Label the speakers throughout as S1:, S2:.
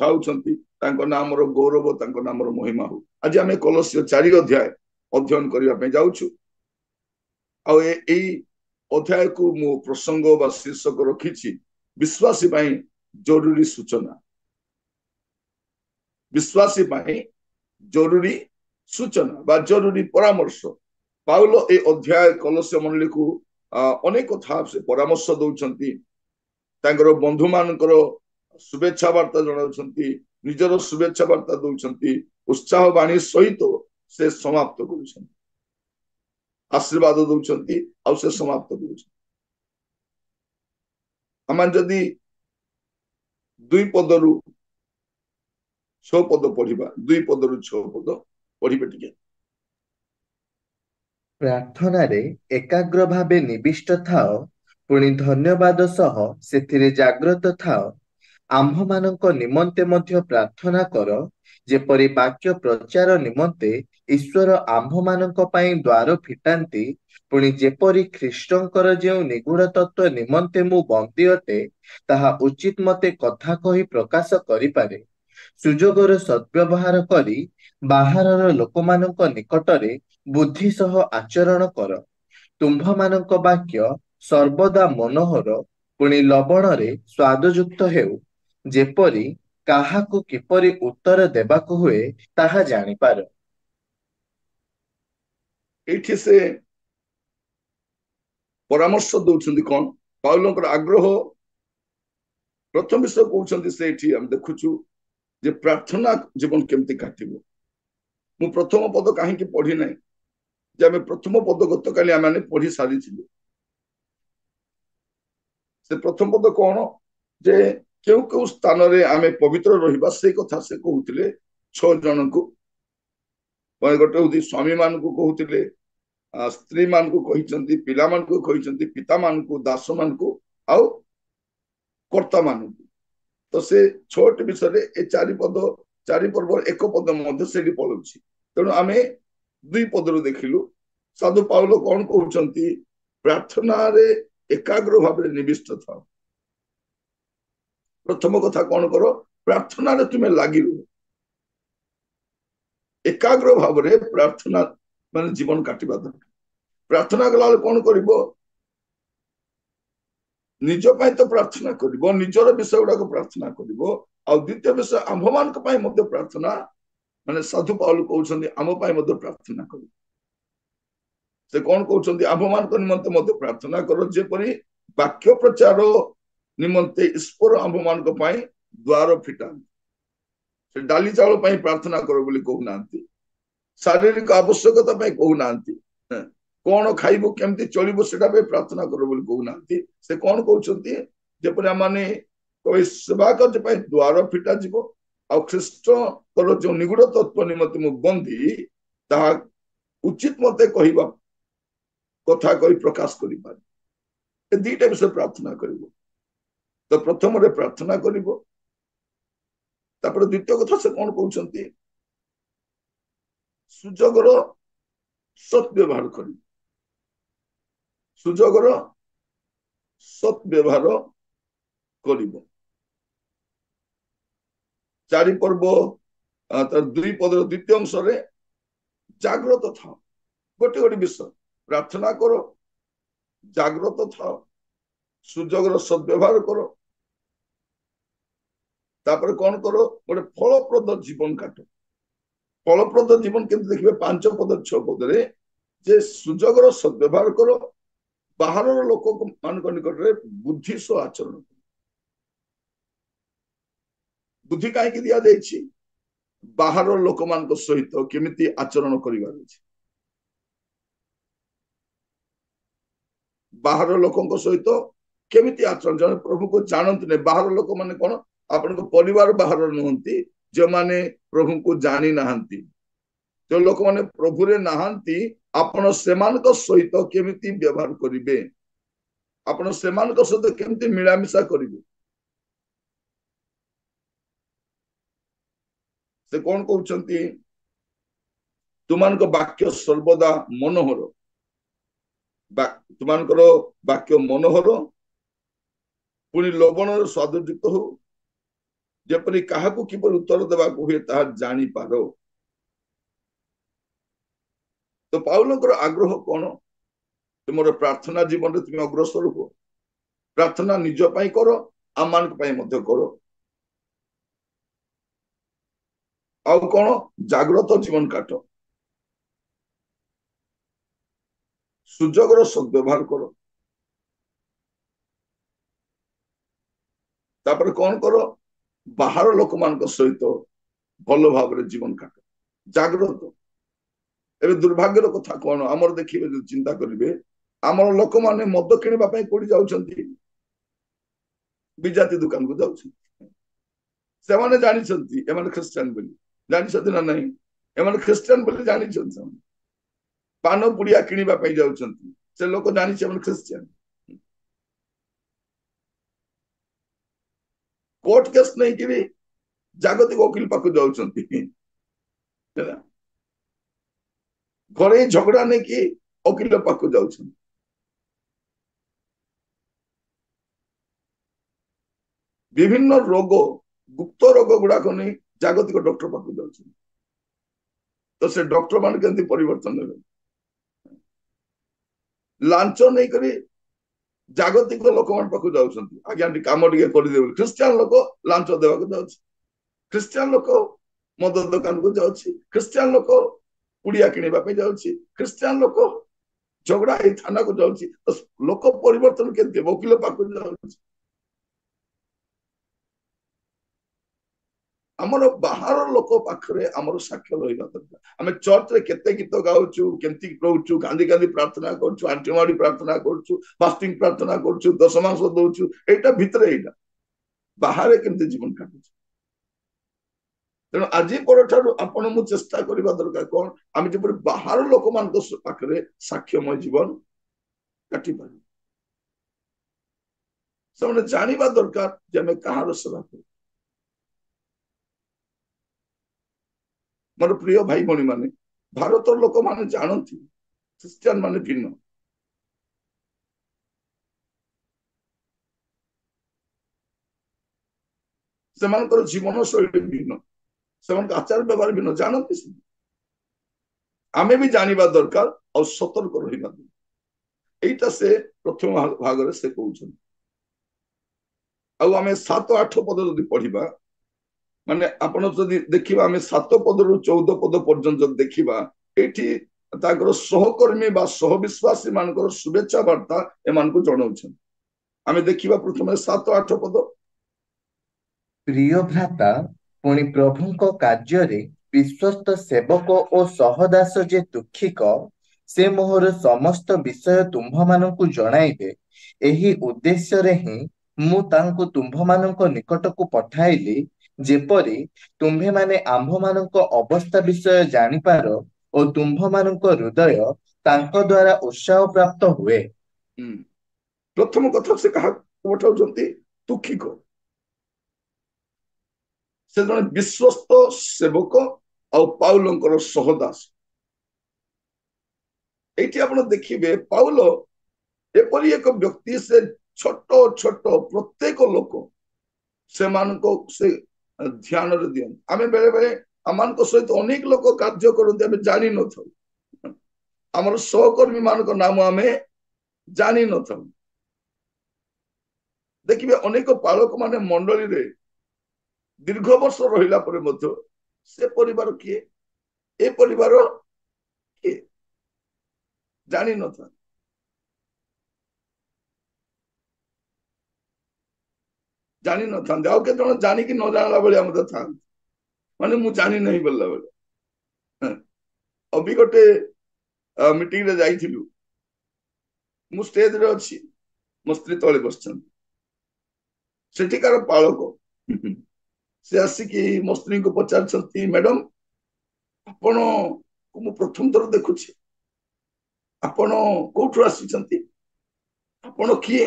S1: ଖାଉଛନ୍ତି ତାଙ୍କ ନାମର ଗୌରବ ତାଙ୍କ ନାମର ମହିମା ହଉ। ଆଜି ଆମେ କଲୋସ୍ୟ 4 ଅଧ୍ୟାୟ ଅଧ୍ୟୟନ କରିବା ପାଇଁ ଯାଉଛୁ। ଆଉ ଏଇ ଅଧ୍ୟାୟକୁ ମୁଁ ପ୍ରସଙ୍ଗ ବା ଶୀର୍ଷକ ରଖିଛି ବିଶ୍ୱାସୀ ପାଇଁ ଜରୁରୀ ସୂଚନା। ବିଶ୍ୱାସୀ ପାଇଁ ଜରୁରୀ ସୂଚନା ବା ଜରୁରୀ ପରାମର୍ଶ। ପାଉଲ ଏ ଅଧ୍ୟାୟ କଲୋସ୍ୟ ମଣ୍ଡଳୀକୁ ଅନେକ କଥା ସେ ପରାମର୍ଶ ଦଉଛନ୍ତି। ତାଙ୍କର ବନ୍ଧୁ ମାନଙ୍କର शुभेच्छा वार्ता जनाउछन्ति, निजर शुभेच्छा वार्ता दउछन्ति, उत्साह बाणी सहित से समाप्त करूछन्ति, आशीर्वाद दउछन्ति आ से समाप्त करूछन्ति। आमान जदि 2 पदरु 6 पद पढ़िबा, 2 पदरु 6 पद पढ़िबे टिके।
S2: प्रार्थना रे एकाग्र भावे निविष्ट थाओ, पुणी धन्यवाद सह सेथिरे जाग्रत थाओ। आम्भमानंक निमंते मध्य प्रार्थना कर, जेपरि वाक्य प्रचार निमंते ईश्वर आम्भमानंक पई द्वार फिटांती, पुणी जेपरि ख्रीष्टंकर जेउ निगूढ़ तत्व निमंते मु बंदी अटे, ताहा उचित मते कथा कहि प्रकाश करि पारे। सुजोगर सद्व्यवहार करी बाहारर लोकमानंक निकटरे बुद्धि सह आचरण कर। तुम्भमानंक वाक्य सर्वदा मनोहर, पुणी लवणरे स्वादयुक्त हेउ, जेपरि काहाकु किपरि उत्तर देबाकु हुए ताहा जानिपार।
S1: एठी से परामर्श दउछन्ति कोन पाउलंकर आग्रह प्रथम विषय कहउछन्ति से एठी हम देखुछु जे प्रार्थना जीवन केमति काटिबो। मु प्रथम पद काहे कि पढ़ी नै, जे हम प्रथम पद गतकाली आमे पढ़ी सारी छिलु। से प्रथम पद कोन जे केउ केउ स्थान रे आमे पवित्र रहिबा से कथा से कहउतिले 6 जन को गोटे होती स्वामी मान को कहउतिले, स्त्री मान को कहिचंती, पिला मान को कहिचंती, पिता मान को, दास मान को आउ कर्ता मान को। तो से 6 विषय रे ए 4 पद 4 पर्व 1 पद मध्य सेडी पळुछि। तेणु आमे 2 पद रो देखिलु साधु पाउल कोन कहउचंती प्रार्थना रे एकाग्र भाव रे निविष्ट थाओ। प्रथम कथा कोन करो, प्रार्थना रे तुमे लागि रहो। एकाग्र भाव रे प्रार्थना माने जीवन काटिबा दरकार। प्रार्थना कला कोन करिवो, निज पाई तो प्रार्थना करिवो, निजर विषय गुडा को प्रार्थना करिवो, आ द्वितीय विषय आम्भमान को पाई मध्य प्रार्थना माने साधु पाउल कहउछन्ती आम पाई मध्य प्रार्थना करिवो। से कोन कहउछन्ती आम्भमान को निमंते मध्य प्रार्थना करो, जेपरि वाक्य प्रचार निमंते ईश्वर आम्भमान को पाई द्वार फिटान। से डाली चावल पाई प्रार्थना करो बोली कहू नांती, शारीरिक आवश्यकता पाई कहू नांती, कौन खाइबो केमती चलिबो सेटा पे प्रार्थना करो बोली कहू नांती। से कौन कहउछन्ती जेपरि माने कोई सेवा करते पाई द्वार फिटा जिवो, आ ख्रीष्ट कर जो निगूढ़ तत्व निमंते मु बंदी ता उचित मते कहिबा कथा कहि प्रकाश करि पारे। ए दीटा विषय प्रार्थना करिवो। तो प्रथम रे प्रार्थना करिवो, तापर द्वितीय कथा से कौन कहउछन्ती सुजोगर सद्व्यवहार करिवो। सुजोगर सद्व्यवहार करिवो। 4 पर्व तर 2 पदर द्वितीय अंश रे जाग्रत था। गोटे गोटे विषय प्रार्थना करो, जाग्रत था, सुजोगर सद्व्यवहार करो, तापर कौन करो गोटे फलप्रद जीवन काटो। फलप्रद जीवन केमति देखिबे 5 पद 6 पद रे जे सुजोगर सद्व्यवहार करो, बाहर लोक मान निकट रे बुद्धि सो आचरण करो। बुद्धि काहे दिया जाइछि, बाहर लोक मान सहित केमिति आचरण करिवार अछि। बाहर लोकों सहित केमिति आचरण, जन प्रभु को जानते नहीं। बाहर लोक माने कोन, आपन को परिवार बाहर नहंती, जे माने प्रभु को जानी नाहंती, जो लोक माने प्रभु रे नाहंती, आपन सेमान को सहित केमिति व्यवहार करिवे, आपन सेमान को सहित केमिति मिलामिशा करिवे। से कौन कहउछन्ती तुमान को वाक्य सर्वदा मनोहर, तुमानकर वाक्य मनोहर, पुणी लवण स्वादयुक्त हो, ଯେପରି କାହାକୁ କିପରି ଉତ୍ତର ଦେବାକୁ ହୁଏ ତାହା ଜାଣିପାର। ତ ପାଉଲଙ୍କର ଆଗ୍ରହ କଣ? ତୁମର ପ୍ରାର୍ଥନା ଜୀବନରେ ତୁମେ ଅଗ୍ରସର ହୁଅ। ପ୍ରାର୍ଥନା ନିଜ ପାଇଁ କର, ଆମମାନଙ୍କ ପାଇଁ ମଧ୍ୟ କର। ଆଉ କଣ? ଜାଗ୍ରତ ଜୀବନ କାଟ, ସୁଯୋଗର ସଦ୍ବ୍ୟବହାର କର। ତାପରେ କଣ କର? ବାହାର ଲୋକମାନଙ୍କ ସହିତ ଭଲ ଭାବରେ ଜୀବନ କାଟ, ଜାଗ୍ରତ। ଏବେ ଦୁର୍ଭାଗ୍ୟର କଥା କଣ? ଆମର ଦେଖିବେ, ଯଦି ଚିନ୍ତା କରିବେ, ଆମର ଲୋକମାନେ ମଦ କିଣିବା ପାଇଁ କୋଉଠି ଯାଉଛନ୍ତି? ବିଜାତି ଦୋକାନକୁ ଯାଉଛନ୍ତି। ସେମାନେ ଜାଣିଛନ୍ତି ଏମାନେ ଖ୍ରୀଷ୍ଟିଆନ ବୋଲି, ଜାଣିଛନ୍ତି ନା ନାହିଁ? ଏମାନେ ଖ୍ରୀଷ୍ଟିଆନ ବୋଲି ଜାଣିଛନ୍ତି। ସେମାନେ ପାନ ପୁଡିଆ କିଣିବା ପାଇଁ ଯାଉଛନ୍ତି, ସେ ଲୋକ ଜାଣିଛି ଏମାନେ ଖ୍ରୀଷ୍ଟିଆନ। କୋର୍ଟ କେସ୍ ନେଇକିରି ଜାଗତିକ ଓକିଲ ପାଖକୁ ଯାଉଛନ୍ତି, ହେଲା? ଘରେ ଝଗଡା ନେଇକି ଓକିଲ ପାଖକୁ ଯାଉଛନ୍ତି। ବିଭିନ୍ନ ରୋଗ, ଗୁପ୍ତ ରୋଗ ଗୁଡାକ ନେଇ ଜାଗତିକ ଡକ୍ଟର ପାଖକୁ ଯାଉଛନ୍ତି। ତ ସେ ଡକ୍ଟର ମାନେ କେମିତି ପରିବର୍ତ୍ତନ ହେବେ? ଲାଞ୍ଚ ନେଇକରି ଜାଗତିକ ଲୋକମାନଙ୍କ ପାଖକୁ ଯାଉଛନ୍ତି, ଆଜ୍ଞା ଟିକେ କାମ ଟିକେ କରିଦେବେ ବୋଲି। ଖ୍ରୀଷ୍ଟିଆନ ଲୋକ ଲାଞ୍ଚ ଦେବାକୁ ଯାଉଛି, ଖ୍ରୀଷ୍ଟିଆନ ଲୋକ ମଦ ଦୋକାନକୁ ଯାଉଛି, ଖ୍ରୀଷ୍ଟିଆନ ଲୋକ ପୁଡିଆ କିଣିବା ପାଇଁ ଯାଉଛି, ଖ୍ରୀଷ୍ଟିଆନ ଲୋକ ଝଗଡା ହେଇ ଥାନାକୁ ଯାଉଛି। ତ ଲୋକ ପରିବର୍ତ୍ତନ କେମିତି ହେବ? ଓକିଲ ପାଖକୁ ଯାଉଛି। ଆମର ବାହାର ଲୋକ ପାଖରେ ଆମର ସାକ୍ଷ୍ୟ ରହିବା ଦରକାର। ଆମେ ଚର୍ଚ୍ଚରେ କେତେ ଗୀତ ଗାଉଛୁ, କେମିତି ରହୁଛୁ, କାନ୍ଦି କାନ୍ଦି ପ୍ରାର୍ଥନା କରୁଛୁ, ଆଣ୍ଠି ମାଡି ପ୍ରାର୍ଥନା କରୁଛୁ, ଫାଷ୍ଟିଂ ପ୍ରାର୍ଥନା କରୁଛୁ, ଦଶମାସ ଦଉଛୁ, ଏଇଟା ଭିତରେ ଏଇଟା, ବାହାରେ କେମିତି ଜୀବନ କାଟୁଛୁ। ତେଣୁ ଆଜି ପରଠାରୁ ଆପଣ ମୁଁ ଚେଷ୍ଟା କରିବା ଦରକାର କଣ? ଆମେ ଯେପରି ବାହାର ଲୋକମାନଙ୍କ ପାଖରେ ସାକ୍ଷ୍ୟମୟ ଜୀବନ କାଟିପାରିବୁ। ସେମାନେ ଜାଣିବା ଦରକାର ଯେ ଆମେ କାହାର ସେବା କରୁ। ମୋର ପ୍ରିୟ ଭାଇ ଭଉଣୀ ମାନେ, ଭାରତର ଲୋକମାନେ ଜାଣନ୍ତି ଖ୍ରୀଷ୍ଟିଆନ ମାନେ ଭିନ୍ନ। ସେମାନଙ୍କର ଜୀବନ ଶୈଳୀ ଭିନ୍ନ, ସେମାନଙ୍କ ଆଚାର ବ୍ୟବହାର ଭିନ୍ନ, ଜାଣନ୍ତି। ଆମେ ବି ଜାଣିବା ଦରକାର ଆଉ ସତର୍କ ରହିବା ଦରକାର। ଏଇଟା ସେ ପ୍ରଥମ ଭାଗରେ ସେ କହୁଛନ୍ତି। ଆଉ ଆମେ 7-8 ପଦ ଯଦି ପଢିବା, ମାନେ ଆପଣ ଯଦି ଦେଖିବା, ଆମେ 7 ପଦରୁ 14 ପଦ ପର୍ଯ୍ୟନ୍ତ ଯଦି ଦେଖିବା, ଏଇଠି ତାଙ୍କର ସହକର୍ମୀ ବା ସହବିଶ୍ୱାସୀ ମାନଙ୍କର ଶୁଭେଚ୍ଛା ବାର୍ତ୍ତା ଏମାନଙ୍କୁ ଜଣାଉଛନ୍ତି। ଆମେ ଦେଖିବା ପ୍ରଥମେ 7-8 ପଦ।
S2: ପ୍ରିୟ ଭ୍ରାତା, ପୁଣି ପ୍ରଭୁଙ୍କ କାର୍ଯ୍ୟରେ ବିଶ୍ୱସ୍ତ ସେବକ ଓ ସହଦାସ ଯେ ଦୁଃଖିକ, ସେ ମୋହର ସମସ୍ତ ବିଷୟ ତୁମ୍ଭମାନଙ୍କୁ ଜଣାଇବେ। ଏହି ଉଦ୍ଦେଶ୍ୟରେ ହିଁ ମୁଁ ତାଙ୍କୁ ତୁମ୍ଭମାନଙ୍କ ନିକଟକୁ ପଠାଇଲି, ଯେପରି ତୁମ୍ଭେମାନେ ଆମ୍ଭମାନଙ୍କ ଅବସ୍ଥା ବିଷୟ ଜାଣିପାର ଓ ତୁମ୍ଭମାନଙ୍କ ହୃଦୟ ତାଙ୍କ ଦ୍ୱାରା ଉତ୍ସାହ ପ୍ରାପ୍ତ ହୁଏ।
S1: ପ୍ରଥମ କଥା ସେ କାହାକୁ ପଠାଉଛନ୍ତି? ଦୁଃଖିକ। ସେ ଜଣେ ବିଶ୍ୱସ୍ତ ସେବକ ଆଉ ପାଉଲଙ୍କର ସହଦାସ। ଏଇଠି ଆପଣ ଦେଖିବେ ପାଉଲ ଏପରି ଏକ ବ୍ୟକ୍ତି, ସେ ଛୋଟ ଛୋଟ ପ୍ରତ୍ୟେକ ଲୋକ ସେମାନଙ୍କୁ ସେ ଧ୍ୟାନରେ ଦିଅନ୍ତି। ଆମେ ବେଳେ ବେଳେ ଆମମାନଙ୍କ ସହିତ ଅନେକ ଲୋକ କାର୍ଯ୍ୟ କରନ୍ତି, ଆମେ ଜାଣିନଥାଉ। ଆମର ସହକର୍ମୀ ମାନଙ୍କ ନାମ ଆମେ ଜାଣିନଥାଉ। ଦେଖିବେ ଅନେକ ପାଳକ ମାନେ ମଣ୍ଡଳୀରେ ଦୀର୍ଘ ବର୍ଷ ରହିଲା ପରେ ମଧ୍ୟ ସେ ପରିବାର କିଏ, ଏ ପରିବାର କିଏ ଜାଣିନଥାନ୍ତି। ଜାଣିନଥାନ୍ତି। ଆଉ କେତେ ଜଣ ଜାଣିକି ନ ଜାଣିଲା ଭଳିଆ ମଧ୍ୟ ଥାନ୍ତି, ମାନେ ମୁଁ ଜାଣି ନାହିଁ ବୋଲିଲା ବେଳେ। ଅଭି ଗୋଟେ ମିଟିଂରେ ଯାଇଥିଲୁ, ମୁଁ ଷ୍ଟେଜରେ ଅଛି, ମୋ ସ୍ତ୍ରୀ ତଳେ ବସିଛନ୍ତି। ସେଠିକାର ପାଳକ ସେ ଆସିକି ମୋ ସ୍ତ୍ରୀଙ୍କୁ ପଚାରୁଛନ୍ତି, ମ୍ୟାଡମ ଆପଣଙ୍କୁ ମୁଁ ପ୍ରଥମ ଥର ଦେଖୁଛି, ଆପଣ କୋଉଠୁ ଆସିଛନ୍ତି, ଆପଣ କିଏ?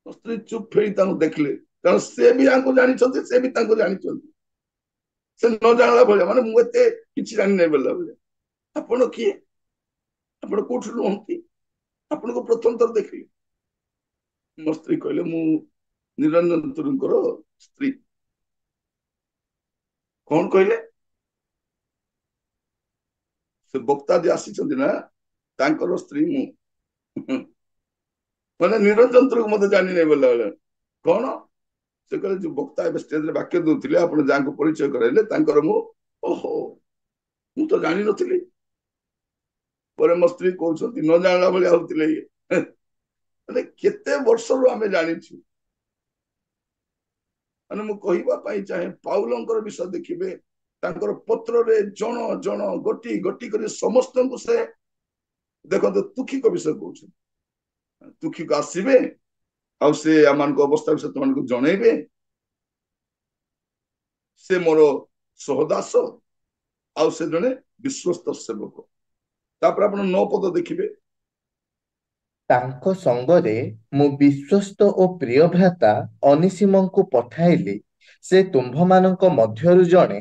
S1: ମୋ ସ୍ତ୍ରୀ ଚୁପ୍ ହେଇ ତାଙ୍କୁ ଦେଖିଲେ, କାରଣ ସେ ବି ୟାଙ୍କୁ ଜାଣିଛନ୍ତି, ସେ ବି ତାଙ୍କୁ ଜାଣିଛନ୍ତି। ସେ ନ ଜାଣିଲା ଭଳିଆ, ମାନେ ମୁଁ ଏତେ କିଛି ଜାଣିନାହିଁ ବୋଲିଲା ଭଳିଆ। ଆପଣ କିଏ, ଆପଣ କୋଉଠୁ ରୁହନ୍ତି, ଆପଣଙ୍କୁ ପ୍ରଥମ ଥର ଦେଖିଲି। ମୋ ସ୍ତ୍ରୀ କହିଲେ, ମୁଁ ନିରଞ୍ଜନ ତୁରୁଙ୍କର ସ୍ତ୍ରୀ। କଣ କହିଲେ? ସେ ବକ୍ତା ଯେ ଆସିଛନ୍ତି ନା ତାଙ୍କର ସ୍ତ୍ରୀ ମୁଁ। ମାନେ ନିରଞ୍ଜନକୁ ମତେ ଜାଣିନାହିଁ ବୋଲା ବେଳେ କଣ ସେ କହିଲେ ଯୋଉ ବକ୍ତା ଏବେ ଷ୍ଟେଜରେ ବାକ୍ୟ ଦଉଥିଲେ ଆପଣ ଯାହାଙ୍କୁ ପରିଚୟ କରାଇଲେ ତାଙ୍କର ମୁଁ। ଓହୋ, ମୁଁ ତ ଜାଣିନଥିଲି। ପରେ ମୋ ସ୍ତ୍ରୀ କହୁଛନ୍ତି ନ ଜାଣିଲା ଭଳିଆ ହଉଥିଲେ ଇଏ। ମାନେ କେତେ ବର୍ଷରୁ ଆମେ ଜାଣିଛୁ। ମାନେ ମୁଁ କହିବା ପାଇଁ ଚାହେଁ ପାଉଲଙ୍କର ବିଷୟ ଦେଖିବେ ତାଙ୍କର ପତ୍ରରେ ଜଣ ଜଣ ଗୋଟି ଗୋଟି କରି ସମସ୍ତଙ୍କୁ ସେ ଦେଖନ୍ତୁ ତୁଖିକ ବିଷୟ କହୁଛନ୍ତି। ତୁଖିକ ଆସିବେ ଆଉ ସେ ଆମମାନଙ୍କ ଅବସ୍ଥା ବିଷୟ ସେମାନଙ୍କୁ ଜଣେଇବେ। ସେ ମୋର ସହଦାସ ଆଉ ସେ ଜଣେ ବିଶ୍ୱସ୍ତ ସେବକ। ତାପରେ ଆପଣ 9 ପଦ ଦେଖିବେ।
S2: ତାଙ୍କ ସଙ୍ଗରେ ମୁଁ ବିଶ୍ୱସ୍ତ ଓ ପ୍ରିୟ ଭ୍ରାତା ଅନିସିମଙ୍କୁ ପଠାଇଲି। ସେ ତୁମ୍ଭମାନଙ୍କ ମଧ୍ୟରୁ ଜଣେ।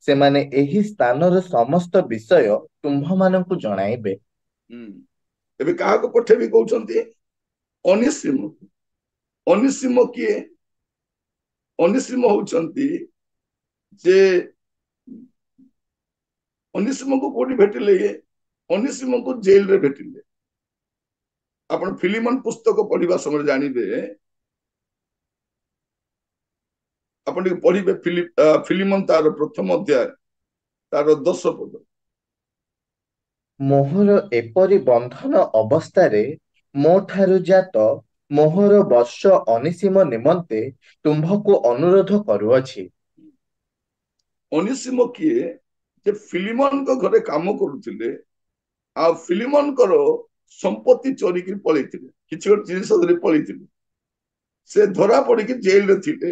S2: ସେମାନେ ଏହି ସ୍ଥାନର ସମସ୍ତ ବିଷୟ ତୁମ୍ଭମାନଙ୍କୁ ଜଣାଇବେ।
S1: ଏବେ କାହାକୁ ପଠେଇବି କହୁଛନ୍ତି? ଅନିସିମ। ଅନିସିମ କିଏ? ଅନିସିମ ହଉଛନ୍ତି ଯେ ଅନିସିମକୁ କୋଉଠି ଭେଟିଲେ? ଇଏ ଅନିସିମକୁ ଜେଲରେ ଭେଟିଲେ। ଆପଣ ଫିଲିମନ ପୁସ୍ତକ ପଢିବା ସମୟରେ ଜାଣିବେ। ଆପଣ ଟିକେ ପଢିବେ ଫିଲିମନ ତାର ପ୍ରଥମ ଅଧ୍ୟାୟ ତାର 10 ପଦ।
S2: ମୋହର ଏପରି ବନ୍ଧନ ଅବସ୍ଥାରେ ମୋ ଠାରୁ ଜାତ ମୋହର ବର୍ଷ ଅନିସିମ ନିମନ୍ତେ ତୁମ୍ଭକୁ ଅନୁରୋଧ କରୁଅଛି।
S1: ଅନିସିମ କିଏ? ଯେ ଫିଲିମନଙ୍କ ଘରେ କାମ କରୁଥିଲେ ଆଉ ଫିଲିମନଙ୍କର ସମ୍ପତ୍ତି ଚୋରିକି ପଳେଇଥିଲେ, କିଛି ଗୋଟେ ଜିନିଷ ଧରି ପଳେଇଥିଲେ। ସେ ଧରା ପଡିକି ଜେଲରେ ଥିଲେ।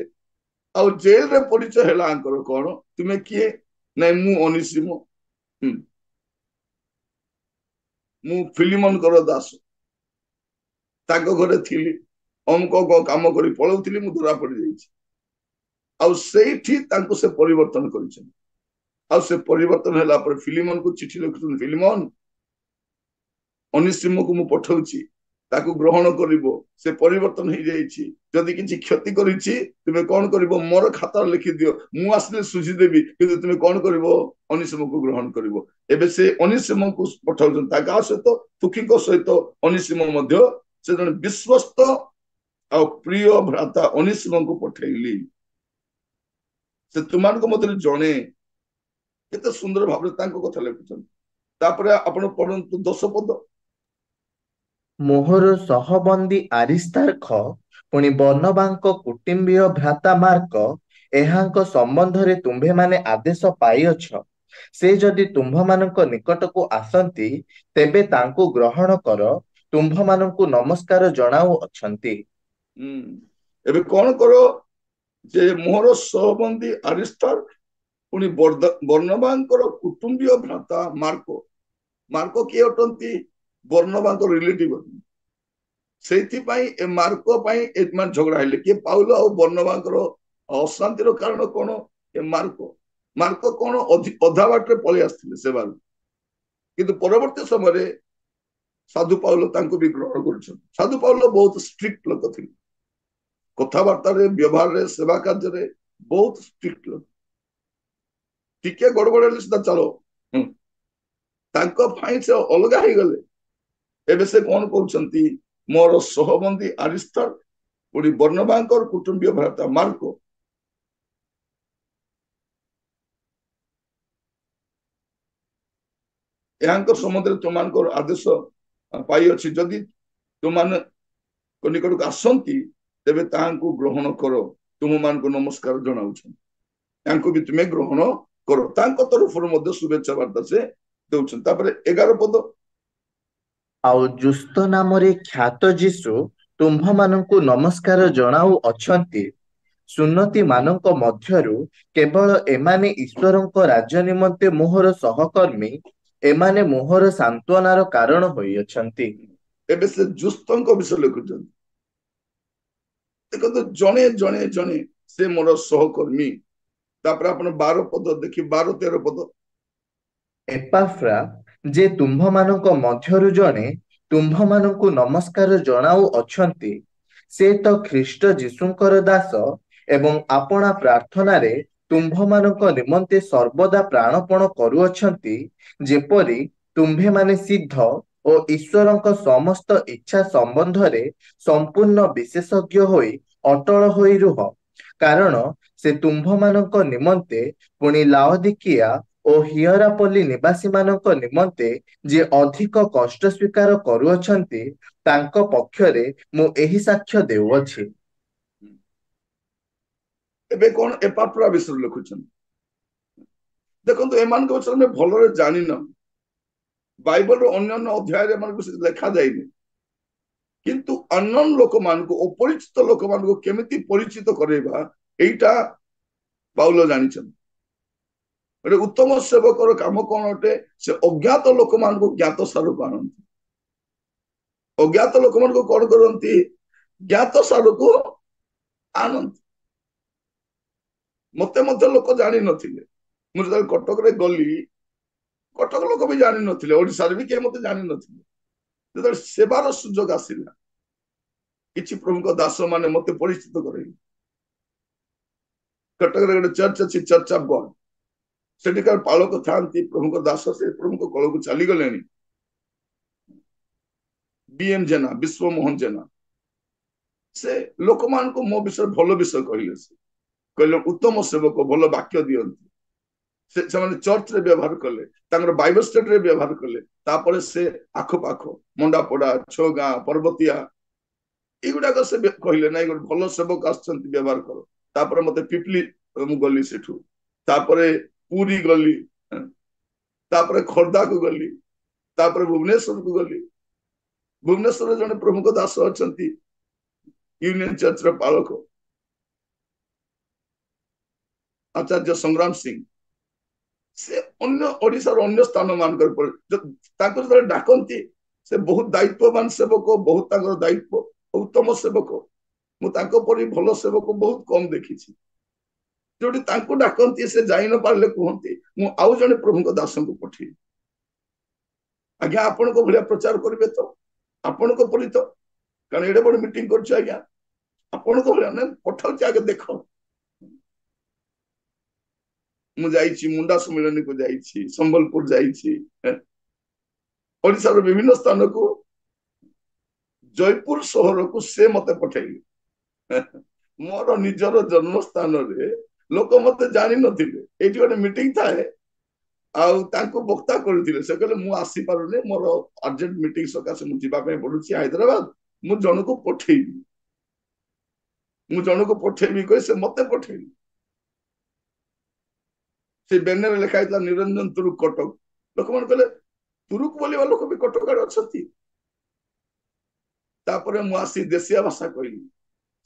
S1: ଆଉ ଜେଲରେ ପରିଚୟ ହେଲା ଆଙ୍କର କଣ? ତୁମେ କିଏ? ନାଇଁ ମୁଁ ଅନିସିମ। ମୁଁ ଫିଲିମନଙ୍କର ଦାସ। ତାଙ୍କ ଘରେ ଥିଲି, ଅମୁକ କାମ କରି ପଳଉଥିଲି, ମୁଁ ଧରା ପଡିଯାଇଛି। ଆଉ ସେଇଠି ତାଙ୍କୁ ସେ ପରିବର୍ତ୍ତନ କରିଛନ୍ତି। ଆଉ ସେ ପରିବର୍ତ୍ତନ ହେଲା ପରେ ଫିଲିମନକୁ ଚିଠି ଲେଖୁଛନ୍ତି, ଫିଲିମନ ଅନିସିମକୁ ମୁଁ ପଠଉଛି, ତାକୁ ଗ୍ରହଣ କରିବ। ସେ ପରିବର୍ତ୍ତନ ହେଇଯାଇଛି। ଯଦି କିଛି କ୍ଷତି କରିଛି ତୁମେ କଣ କରିବ? ମୋର ଖାତାରେ ଲେଖିଦିଅ, ମୁଁ ଆସିଲେ ସୁଝିଦେବି। କିନ୍ତୁ ତୁମେ କଣ କରିବ? ଅନିସିମକୁ ଗ୍ରହଣ କରିବ। ଏବେ ସେ ଅନିସିମକୁ ପଠାଉଛନ୍ତି। ତା କାହା ସହିତ? ତୁଖିଙ୍କ ସହିତ ଅନିସିମ ମଧ୍ୟ ସେ ଜଣେ ବିଶ୍ୱସ୍ତ ଆଉ ପ୍ରିୟ ଭ୍ରାତା ଅନିସିମଙ୍କୁ ପଠେଇଲି। ସେ ତୁମାନଙ୍କ ମଧ୍ୟରେ ଜଣେ। କେତେ ସୁନ୍ଦର ଭାବରେ ତାଙ୍କ କଥା ଲେଖୁଛନ୍ତି। ତାପରେ ଆପଣ ପଢନ୍ତୁ 10 ପଦ।
S2: ମୋହର ସହବନ୍ଦୀ ଆରିସ୍ତାର୍ଖ ପୁଣି ବର୍ଣ୍ଣବାଙ୍କ କୁଟୁମ୍ବୀୟ ଭ୍ରାତା ମାର୍କ ଏହାଙ୍କ ସମ୍ବନ୍ଧରେ ତୁମ୍ଭେମାନେ ଆଦେଶ ପାଇଅଛ। ସେ ଯଦି ତୁମ୍ଭମାନଙ୍କ ନିକଟକୁ ଆସନ୍ତି ତେବେ ତାଙ୍କୁ ଗ୍ରହଣ କର। ତୁମ୍ଭମାନଙ୍କୁ ନମସ୍କାର ଜଣାଉଅଛନ୍ତି।
S1: ଏବେ କଣ କର? ଯେ ମୋହର ସହବନ୍ଦୀ ଆରିସ୍ତାର୍କ ପୁଣି ବର୍ଣ୍ଣବାଙ୍କର କୁଟୁମ୍ବୀୟ ଭ୍ରାତା ମାର୍କ। ମାର୍କ କିଏ ଅଟନ୍ତି? ବର୍ଣ୍ଣବାଙ୍କ ରିଲେଟିଭ। ସେଇଥିପାଇଁ ଏ ମାର୍କ ପାଇଁ ଏମାନେ ଝଗଡା ହେଲେ। କିଏ? ପାଉଲ ଆଉ ବର୍ଣ୍ଣବାଙ୍କର ଅଶାନ୍ତିର କାରଣ କଣ? ଏ ମାର୍କ। ମାର୍କ କଣ ଅଧା ବାଟରେ ପଳେଇ ଆସିଥିଲେ ସେବାରୁ, କିନ୍ତୁ ପରବର୍ତ୍ତୀ ସମୟରେ ସାଧୁ ପାଉଲ ତାଙ୍କୁ ବି ଗ୍ରହଣ କରୁଛନ୍ତି। ସାଧୁ ପାଉଲ ବହୁତ ଷ୍ଟ୍ରିକ୍ଟ ଲୋକ ଥିଲେ। କଥାବାର୍ତ୍ତାରେ, ବ୍ୟବହାରରେ, ସେବା କାର୍ଯ୍ୟରେ ବହୁତ ଷ୍ଟ୍ରିକ୍ଟ ଲୋକ। ଟିକେ ଗଡବଡ ହେଲେ ସିଧା ଚାଲ। ତାଙ୍କ ପାଇଁ ସେ ଅଲଗା ହେଇଗଲେ। ଏବେ ସେ କଣ କହୁଛନ୍ତି? ମୋର ସହବନ୍ଦୀ ଆରିସ୍ତାର୍କ ପୁଣି ବର୍ଣ୍ଣବାଙ୍କର କୁଟୁମ୍ବୀୟ ଭ୍ରାତା ମାର୍କ ଏହାଙ୍କ ସମ୍ବନ୍ଧରେ ତୁମମାନଙ୍କର ଆଦେଶ ପାଇଅଛି। ଯଦି ତୁମମାନଙ୍କ ନିକଟକୁ ଆସନ୍ତି ତେବେ ତାହାଙ୍କୁ ଗ୍ରହଣ କର। ତୁମମାନଙ୍କୁ ନମସ୍କାର ଜଣାଉଛନ୍ତି। ତାଙ୍କୁ ବି ତୁମେ ଗ୍ରହଣ କର। ତାଙ୍କ ତରଫରୁ ମଧ୍ୟ ଶୁଭେଚ୍ଛା ବାର୍ତ୍ତା ସେ ଦଉଛନ୍ତି। ତାପରେ 11 ପଦ।
S2: ଆଉ ଜୁସ୍ତ ନାମରେ ଖ୍ୟାତ ଯୀଶୁ ତୁମ୍ଭମାନଙ୍କୁ ନମସ୍କାର ଜଣାଉଅଛନ୍ତି। ସୁନ୍ନତି ମାନଙ୍କ ମଧ୍ୟରୁ କେବଳ ଏମାନେ ଈଶ୍ୱରଙ୍କ ରାଜ୍ୟ ନିମନ୍ତେ ମୋହର ସହକର୍ମୀ। ଏମାନେ ମୋହର ସାନ୍ତ୍ୱନାର କାରଣ ହୋଇଅଛନ୍ତି।
S1: ଏବେ ସେ ଜୁସ୍ତଙ୍କ ବିଷୟ ଲେଖୁଛନ୍ତି। ଦେଖନ୍ତୁ ଜଣେ ଜଣେ ଜଣେ ସେ ମୋର ସହକର୍ମୀ। ତାପରେ ଆପଣ 12 ପଦ ଦେଖି 12-13 ପଦ।
S2: ଏପାଫ୍ରା ଯେ ତୁମ୍ଭମାନଙ୍କ ମଧ୍ୟରୁ ଜଣେ ତୁମ୍ଭମାନଙ୍କୁ ନମସ୍କାର ଜଣାଉଅଛନ୍ତି। ସେ ତ ଖ୍ରୀଷ୍ଟ ଯୀଶୁଙ୍କର ଦାସ। ଏବଂ ଆପଣା ପ୍ରାର୍ଥନାରେ ତୁମ୍ଭମାନଙ୍କ ନିମନ୍ତେ ସର୍ବଦା ପ୍ରାଣପଣ କରୁଅଛନ୍ତି, ଯେପରି ତୁମ୍ଭେମାନେ ସିଦ୍ଧ ଓ ଈଶ୍ୱରଙ୍କ ସମସ୍ତ ଇଚ୍ଛା ସମ୍ବନ୍ଧରେ ସମ୍ପୂର୍ଣ୍ଣ ବିଶେଷଜ୍ଞ ହୋଇ ଅଟଳ ହୋଇ ରୁହ। କାରଣ ସେ ତୁମ୍ଭମାନଙ୍କ ନିମନ୍ତେ ପୁଣି ଲାଉଦିକିଆ ଓ ହିୟରାପୋଲି ନିବାସୀମାନଙ୍କ ନିମନ୍ତେ ଯେ ଅଧିକ କଷ୍ଟ ସ୍ୱୀକାର କରୁଅଛନ୍ତି, ତାଙ୍କ ପକ୍ଷରେ ମୁଁ ଏହି ସାକ୍ଷ୍ୟ ଦେଉଅଛି।
S1: ଏବେ କଣ ଏପାଫ୍ରା ବିଷୟରେ ଲେଖୁଛନ୍ତି? ଦେଖନ୍ତୁ, ଏମାନଙ୍କ ବିଷୟରେ ଆମେ ଭଲରେ ଜାଣିନ। ବାଇବଲର ଅନ୍ୟାନ୍ୟ ଅଧ୍ୟାୟରେ ଏମାନଙ୍କ ବିଷୟରେ ଲେଖାଯାଇନି। କିନ୍ତୁ ଅନନୋନ ଲୋକମାନଙ୍କୁ, ଅପରିଚିତ ଲୋକମାନଙ୍କୁ କେମିତି ପରିଚିତ କରାଇବା, ଏଇଟା ପାଉଲ ଜାଣିଛନ୍ତି। ଗୋଟେ ଉତ୍ତମ ସେବକର କାମ କଣ ଅଟେ? ସେ ଅଜ୍ଞାତ ଲୋକମାନଙ୍କୁ ଜ୍ଞାତ ସାରକୁ ଆଣନ୍ତି। ଅଜ୍ଞାତ ଲୋକମାନଙ୍କୁ କଣ କରନ୍ତି? ଜ୍ଞାତ ସାରକୁ ଆଣନ୍ତି। ମତେ ମଧ୍ୟ ଲୋକ ଜାଣିନଥିଲେ। ମୁଁ ଯେତେବେଳେ କଟକରେ ଗଲି, କଟକ ଲୋକ ବି ଜାଣିନଥିଲେ, ଓଡିଶାରେ ବି କେହି ମତେ ଜାଣିନଥିଲେ। ଯେତେବେଳେ ସେବାର ସୁଯୋଗ ଆସିଲା, କିଛି ପ୍ରମୁଖ ଦାସ ମାନେ ମତେ ପରିଚିତ କରେଇଲେ। କଟକରେ ଗୋଟେ ଚର୍ଚ୍ଚ ଅଛି, ଚର୍ଚ୍ଚ ଅଫ୍ ଗଡ୍। ସେଠିକାର ପାଳକ ଥାନ୍ତି ପ୍ରମୁଖ ଦାସ, ସେ ପ୍ରମୁଖ କଳକୁ ଚାଲିଗଲେଣି। ବିଏମ ଜେନା, ବିଶ୍ବ ମୋହନ ଜେନା। ସେ ଲୋକମାନଙ୍କୁ ମୋ ବିଷୟରେ ଭଲ ବିଷୟ କହିଲେ। ସେ କହିଲେ ଉତ୍ତମ ସେବକ, ଭଲ ବାକ୍ୟ ଦିଅନ୍ତି। ସେମାନେ ଚର୍ଚ୍ଚରେ ବ୍ୟବହାର କଲେ, ତାଙ୍କର ବାଇବଲ ଷ୍ଟଡିରେ ବ୍ୟବହାର କଲେ। ତାପରେ ସେ ଆଖପାଖ ମଣ୍ଡାପଡା, ଛଅଗାଁ, ପର୍ବତିଆ, ଏଇଗୁଡାକ ସେ କହିଲେ ନାଇଁ ଗୋଟେ ଭଲ ସେବକ ଆସିଛନ୍ତି, ବ୍ୟବହାର କର। ତାପରେ ମତେ ପିପଲି ମୁଁ ଗଲି ସେଠୁ, ତାପରେ ପୁରୀ ଗଲି, ତାପରେ ଖୋର୍ଦ୍ଧାକୁ ଗଲି, ତାପରେ ଭୁବନେଶ୍ୱରକୁ ଗଲି। ଭୁବନେଶ୍ୱରରେ ଜଣେ ପ୍ରମୁଖ ଦାସ ଅଛନ୍ତି, ୟୁନିୟନ ଚର୍ଚ୍ଚର ପାଳକ, ଆଚାର୍ଯ୍ୟ ସଂଗ୍ରାମ ସିଂ। ସେ ଅନ୍ୟ ଓଡିଶାର ଅନ୍ୟ ସ୍ଥାନ ମାନଙ୍କର ତାଙ୍କୁ ଯେତେବେଳେ ଡାକନ୍ତି, ସେ ବହୁତ ଦାୟିତ୍ୱବାନ ସେବକ, ବହୁତ ତାଙ୍କର ଦାୟିତ୍ୱ, ଉତ୍ତମ ସେବକ। ମୁଁ ତାଙ୍କ ପରି ଭଲ ସେବକ ବହୁତ କମ ଦେଖିଛି। ଯୋଉଠି ତାଙ୍କୁ ଡାକନ୍ତି, ସେ ଯାଇ ନ ପାରିଲେ କୁହନ୍ତି ମୁଁ ଆଉ ଜଣେ ପ୍ରମୁଖ ଦାସଙ୍କୁ ପଠେଇବି। ଆଜ୍ଞା, ଆପଣଙ୍କ ଭଳିଆ ପ୍ରଚାର କରିବେ ତ? ଆପଣଙ୍କ ପରି ତ? କାରଣ ଏଡେ ବଡ ମିଟିଂ କରୁଛୁ ଆଜ୍ଞା, ଆପଣଙ୍କ ଭଳିଆ ନା, ପଠାଉଛି ଆଗେ ଦେଖ। ମୁଁ ଯାଇଛି, ମୁଣ୍ଡା ସମ୍ମିଳନୀକୁ ଯାଇଛି, ସମ୍ବଲପୁର ଯାଇଛି, ଓଡିଶାର ବିଭିନ୍ନ ସ୍ଥାନକୁ, ଜୟପୁର ସହରକୁ ସେ ମତେ ପଠେଇଲେ। ମୋର ନିଜର ଜନ୍ମ ସ୍ଥାନରେ ଲୋକ ମତେ ଜାଣିନଥିଲେ। ଏଇଠି ଗୋଟେ ମିଟିଂ ଥାଏ, ଆଉ ତାଙ୍କୁ ବକ୍ତା କରିଥିଲେ। ସେ କହିଲେ ମୁଁ ଆସିପାରୁନି, ମୋର ଅର୍ଜେଣ୍ଟ ମିଟିଂ ସକାଶେ ମୁଁ ଯିବା ପାଇଁ ପଡୁଛି ହାଇଦ୍ରାବାଦ, ମୁଁ ଜଣକୁ ପଠେଇବି। ମୁଁ ଜଣକୁ ପଠେଇବି କହି ସେ ମତେ ପଠେଇଲି। ସେ ବ୍ୟାନରରେ ଲେଖା ହେଇଥିଲା ନିରଞ୍ଜନ ତୁରୁକ, କଟକ। ଲୋକମାନେ କହିଲେ ତୁରୁକ ବୋଲିବା ଲୋକ ବି କଟକ ଆଡେ ଅଛନ୍ତି। ତାପରେ ମୁଁ ଆସି ଦେଶିଆ ଭାଷା କହିଲି।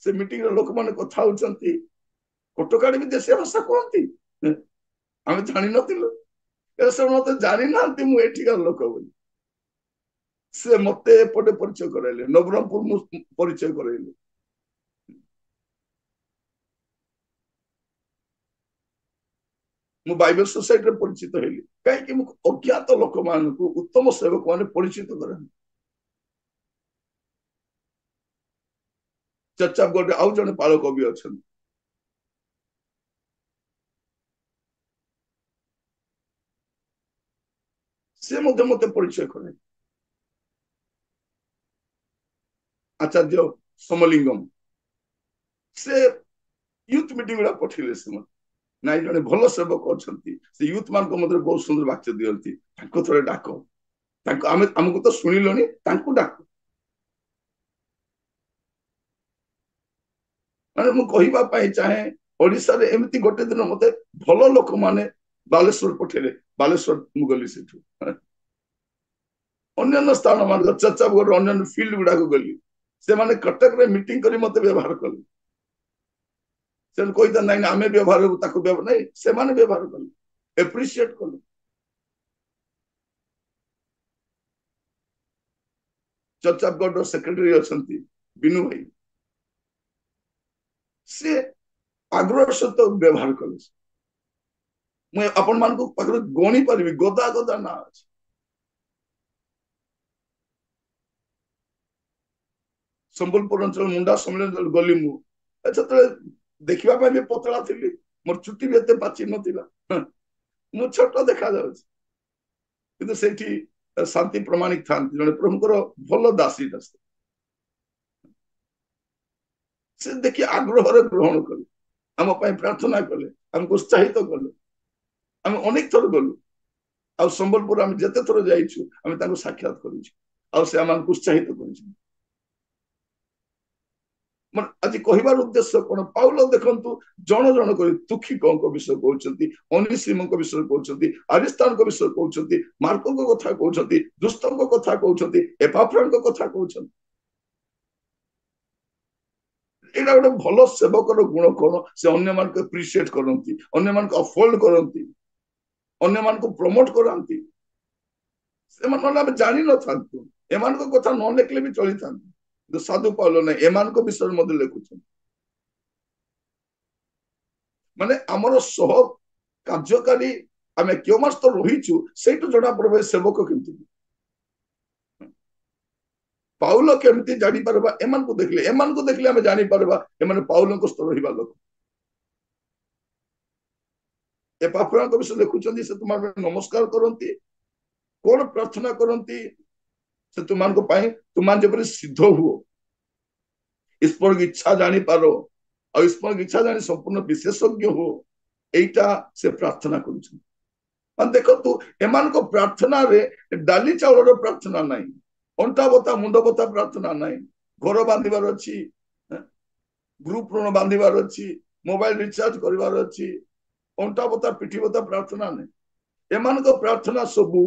S1: ସେ ମିଟିଂରେ ଲୋକମାନେ କଥା ହଉଛନ୍ତି, କଟକ ଆଡେ ବି ଦେଶିଆ ଭାଷା କୁହନ୍ତି, ଆମେ ଜାଣିନଥିଲୁ। ସେ ମତେ ଜାଣିନାହାନ୍ତି ମୁଁ ଏଠିକାର ଲୋକ ବୋଲି। ସେ ମତେ ଏପଟେ ପରିଚୟ କରାଇଲେ, ନବରଙ୍ଗପୁର ମୁଁ ପରିଚୟ କରାଇଲେ। ମୁଁ ବାଇବେଲ ସୋସାଇଟିରେ ପରିଚିତ ହେଲି। କାହିଁକି? ମୁଁ ଅଜ୍ଞାତ ଲୋକମାନଙ୍କୁ ଉତ୍ତମ ସେବକ ମାନେ ପରିଚିତ କରାନ୍ତି। ଚର୍ଚ୍ଚାପଗଡ଼ରେ ଆଉ ଜଣେ ପାଳକ ବି ଅଛନ୍ତି। ସେ ମଧ୍ୟ ମତେ ପରିଚୟ କରେ। ଆଚାର୍ଯ୍ୟ ସମଲିଙ୍ଗମ, ସେ ୟୁଥ ମିଟିଂ ଗୁଡା ପଠେଇଲେ। ସେ ମତେ ନାଇଁ, ଜଣେ ଭଲ ସେବକ ଅଛନ୍ତି, ସେ ୟୁଥ ମାନଙ୍କ ମଧ୍ୟରେ ବହୁତ ସୁନ୍ଦର ବାକ୍ୟ ଦିଅନ୍ତି, ତାଙ୍କୁ ଥରେ ଡାକ। ତାଙ୍କୁ ଆମକୁ ତ ଶୁଣିଲଣି, ତାଙ୍କୁ ଡାକ। ମାନେ ମୁଁ କହିବା ପାଇଁ ଚାହେଁ, ଓଡିଶାରେ ଏମିତି ଗୋଟେ ଦିନ ମତେ ଭଲ ଲୋକମାନେ ବାଲେଶ୍ୱର ପଠେଇଲେ। ବାଲେଶ୍ୱର ମୁଁ ଗଲି, ସେଠୁ ଅନ୍ୟାନ୍ୟ ସ୍ଥାନ ମାନଙ୍କ ଚର୍ଚ୍ଚାପଗଡ ଅନ୍ୟାନ୍ୟ ଫିଲ୍ଡ ଗୁଡାକୁ ଗଲି। ସେମାନେ କଟକରେ ମିଟିଂ କରି ମତେ ବ୍ୟବହାର କଲେ। ସେମାନେ କହିଥା ନାଇଁ ଆମେ ବ୍ୟବହାର ହବୁ, ତାକୁ ବ୍ୟବହାର ନାଇଁ, ସେମାନେ ବ୍ୟବହାର କଲେ, ଏପ୍ରିସିଏଟ କଲେ। ଚର୍ଚ୍ଚାପଗଡର ସେକ୍ରେଟାରୀ ଅଛନ୍ତି ବିନୁ ଭାଇ, ସେ ଆଗ୍ରହ ସହିତ ବ୍ୟବହାର କଲେ। ମୁଁ ଆପଣ ମାନଙ୍କୁ ପାଖରେ ଗଣି ପାରିବି, ଗଦା ଗଦା ନା ଅଛି। ସମ୍ବଲପୁର ଅଞ୍ଚଳ ମୁଣ୍ଡା ସମ୍ମିଳନୀ ଗଲି ମୁଁ, ସେତେବେଳେ ଦେଖିବା ପାଇଁ ବି ପତଳା ଥିଲି, ମୋର ଚୁଟି ବି ଏତେ ପାଚି ନଥିଲା, ମୁଁ ଛୋଟ ଦେଖାଯାଉଛି, କିନ୍ତୁ ସେଇଠି ଶାନ୍ତି ପ୍ରମାଣିକ ଥାନ୍ତି, ଜଣେ ପ୍ରଭୁଙ୍କର ଭଲ ଦାସୀ ଦାସ, ସେ ଦେଖି ଆଗ୍ରହରେ ଗ୍ରହଣ କଲେ, ଆମ ପାଇଁ ପ୍ରାର୍ଥନା କଲେ, ଆମକୁ ଉତ୍ସାହିତ କଲେ। ଆମେ ଅନେକ ଥର ଗଲୁ, ଆଉ ସମ୍ବଲପୁର ଆମେ ଯେତେ ଥର ଯାଇଛୁ ଆମେ ତାଙ୍କୁ ସାକ୍ଷାତ କରିଛୁ, ଆଉ ସେ ଆମକୁ ଉତ୍ସାହିତ କରିଛନ୍ତି। ମାନେ ଆଜି କହିବାର ଉଦ୍ଦେଶ୍ୟ କଣ, ପାଉଲ ଦେଖନ୍ତୁ ଜଣ ଜଣ କରି ତୁଖିକଙ୍କ ବିଷୟ କହୁଛନ୍ତି, ଅନିସିମଙ୍କ ବିଷୟରେ କହୁଛନ୍ତି, ଆରିସ୍ତାଙ୍କ ବିଷୟ କହୁଛନ୍ତି, ମାର୍କଙ୍କ କଥା କହୁଛନ୍ତି, ଦୁଷ୍ଟଙ୍କ କଥା କହୁଛନ୍ତି, ଏପାଫ୍ରାଙ୍କ କଥା କହୁଛନ୍ତି। ଏଇଟା ଗୋଟେ ଭଲ ସେବକର ଗୁଣ କଣ, ସେ ଅନ୍ୟମାନଙ୍କୁ ଆପ୍ରିସିଏଟ କରନ୍ତି, ଅନ୍ୟମାନଙ୍କୁ ଅଫୋଲ୍ଡ କରନ୍ତି, ଅନ୍ୟମାନଙ୍କୁ ପ୍ରମୋଟ କରାନ୍ତି। ସେମାନେ ନହେଲେ ଆମେ ଜାଣିନଥାନ୍ତୁ, ଏମାନଙ୍କ କଥା ନ ଲେଖିଲେ ବି ଚଳିଥାନ୍ତୁ, କିନ୍ତୁ ସାଧୁ ପାଉଲ ନାହିଁ, ଏମାନଙ୍କ ବିଷୟରେ ମଧ୍ୟ ଲେଖୁଛନ୍ତି। ମାନେ ଆମର ସହ କାର୍ଯ୍ୟକାରୀ ଆମେ କେଉଁ ମାସ ତ ରହିଛୁ, ସେଇଠୁ ଜଣା ପଡିବ ସେବକ କେମିତି। ପାଉଲ କେମିତି ଜାଣିପାରିବା, ଏମାନଙ୍କୁ ଦେଖିଲେ ଆମେ ଜାଣିପାରିବା ଏମାନେ ପାଉଲଙ୍କ ସ୍ତର ରହିବା ଲୋକ। ଏପାଫ୍ରାଙ୍କ ବିଷୟ ଲେଖୁଛନ୍ତି, ସେ ତୁମମାନଙ୍କୁ ନମସ୍କାର କରନ୍ତି, କଣ ପ୍ରାର୍ଥନା କରନ୍ତି, ସେ ତୁମମାନଙ୍କ ପାଇଁ ତୁମମାନେ ଯେପରି ସିଦ୍ଧ ହୁଅ, ଈଶ୍ୱରଙ୍କ ଇଚ୍ଛା ଜାଣିପାର, ଆଉ ଈଶ୍ୱରଙ୍କ ଇଚ୍ଛା ଜାଣି ସମ୍ପୂର୍ଣ୍ଣ ବିଶେଷଜ୍ଞ ହୁଅ, এইটা ସେ ପ୍ରାର୍ଥନା କରୁଛନ୍ତି। ମାନେ ଦେଖନ୍ତୁ ଏମାନଙ୍କ ପ୍ରାର୍ଥନାରେ ଡାଲି ଚାଉଳର ପ୍ରାର୍ଥନା ନାହିଁ, ଅଣ୍ଟା ବତା ମୁଣ୍ଡ ବତା ପ୍ରାର୍ଥନା ନାହିଁ, ଘର ବାନ୍ଧିବାର ଅଛି, ଗ୍ରୁପ ଋଣ ବାନ୍ଧିବାର ଅଛି, ମୋବାଇଲ ରିଚାର୍ଜ କରିବାର ଅଛି, ଅଣ୍ଟା ବତା ପିଠି ବତା ପ୍ରାର୍ଥନା ନାହିଁ। ଏମାନଙ୍କ ପ୍ରାର୍ଥନା ସବୁ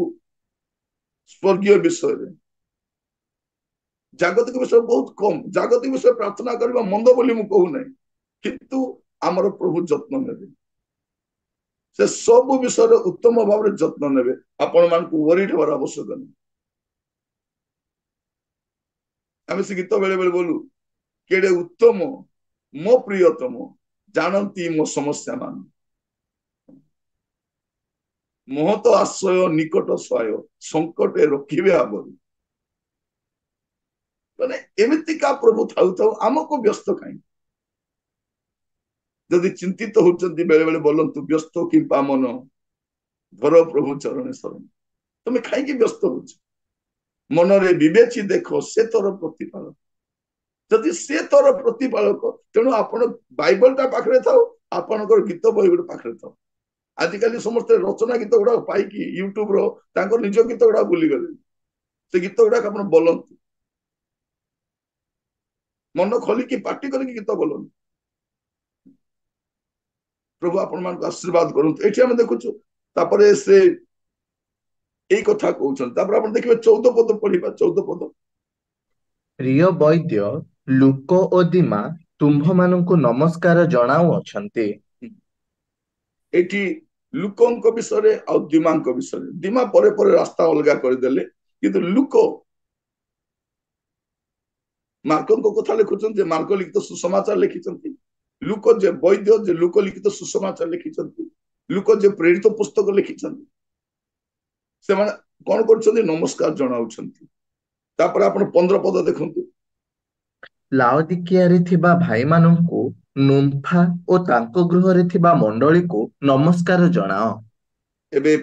S1: ସ୍ୱର୍ଗୀୟ ବିଷୟରେ, ଜାଗତିକ ବିଷୟ ବହୁତ କମ। ଜାଗତିକ ବିଷୟ ପ୍ରାର୍ଥନା କରିବା ମନ୍ଦ ବୋଲି ମୁଁ କହୁନାହିଁ, କିନ୍ତୁ ଆମର ପ୍ରଭୁ ଯତ୍ନ ନେବେ, ସେ ସବୁ ବିଷୟରେ ଉତ୍ତମ ଭାବରେ ଯତ୍ନ ନେବେ, ଆପଣ ମାନଙ୍କୁ ୱରିଡ ହେବାର ଆବଶ୍ୟକ ନାହିଁ। ଆମେ ସେ ଗୀତ ବେଳେ ବେଳେ ବୋଲୁ, କେଡେ ଉତ୍ତମ ମୋ ପ୍ରିୟତମ, ଜାଣନ୍ତି ମୋ ସମସ୍ୟା ମାନ, ମହତ ଆଶ୍ରୟ ନିକଟ ସହାୟ, ସଙ୍କଟେ ରଖିବେ ଆବରୁ। ମାନେ ଏମିତିକା ପ୍ରଭୁ ଥାଉ ଥାଉ ଆମକୁ ବ୍ୟସ୍ତ କାହିଁ? ଯଦି ଚିନ୍ତିତ ହଉଛନ୍ତି ବେଳେ ବେଳେ ବୋଲନ୍ତୁ, ବ୍ୟସ୍ତ କିମ୍ପା ମନ ଧର ପ୍ରଭୁ ଚରଣେ ଶରଣ। ତମେ କାହିଁକି ବ୍ୟସ୍ତ ହଉଛ? ମନରେ ବିବେଚି ଦେଖ, ସେ ତୋର ପ୍ରତିପାଳକ। ଯଦି ସେ ତୋର ପ୍ରତିପାଳକ, ତେଣୁ ଆପଣ ବାଇବଲଟା ପାଖରେ ଥାଉ, ଆପଣଙ୍କର ଗୀତ ବହି ଗୋଟେ ପାଖରେ ଥାଉ। ଆଜିକାଲି ସମସ୍ତେ ରଚନା ଗୀତ ଗୁଡାକ ପାଇକି ୟୁଟ୍ୟୁବର ତାଙ୍କ ନିଜ ଗୀତ ଗୁଡାକ ଭୁଲିଗଲେ, ସେ ଗୀତ ଗୁଡାକ ଆପଣ ବୋଲନ୍ତୁ, ମନ ଖୋଲିକି ପାଟି କରିକି ଗୀତ ବୋଲନ୍ତୁ। ପ୍ରଭୁ ଆପଣ ମାନଙ୍କୁ ଆଶୀର୍ବାଦ କରନ୍ତୁ। ଏଠି ଆମେ ଦେଖୁଛୁ, ତାପରେ ସେ ଏଇ କଥା କହୁଛନ୍ତି, ତାପରେ ଆପଣ ଦେଖିବେ 14 ପଦ ପଢିବା, 14 ପଦ।
S2: ପ୍ରିୟ ବୈଦ୍ୟ ଲୁକ ଓ ଦିମା ତୁମ୍ଭମାନଙ୍କୁ ନମସ୍କାର ଜଣାଉଅଛନ୍ତି।
S1: ଏଠି ଲୁକଙ୍କ ବିଷୟରେ ଆଉ ଦିମାଙ୍କ ବିଷୟରେ, ଦିମା ପରେ ପରେ ରାସ୍ତା ଅଲଗା କରିଦେଲେ, କିନ୍ତୁ ଲୁକ ମାର୍କଙ୍କ କଥା ଲେଖୁଛନ୍ତି, ଯେ ମାର୍କ ଲିଖିତ ସୁସମାଚାର ଲେଖିଛନ୍ତି, ଲୁକ ଯେ ବୈଦ୍ୟ, ଯେ ଲୁକ ଲିଖିତ ସୁସମାଚାର ଲେଖିଛନ୍ତି, ଲୁକ ଯେ ପ୍ରେରିତ ପୁସ୍ତକ ଲେଖିଛନ୍ତି, ସେମାନେ କଣ କରୁଛନ୍ତି? ନମସ୍କାର ଜଣାଉଛନ୍ତି। ତାପରେ ଆପଣ 15 ପଦ ଦେଖନ୍ତୁ।
S2: ଲାଉଦିକିଆରେ ଥିବା ଭାଇମାନଙ୍କୁ ନୁମ୍ଫା ଓ ତାଙ୍କ ଗୃହରେ ଥିବା ମଣ୍ଡଳୀକୁ ନମସ୍କାର ଜଣାଅ।
S1: ଏବେ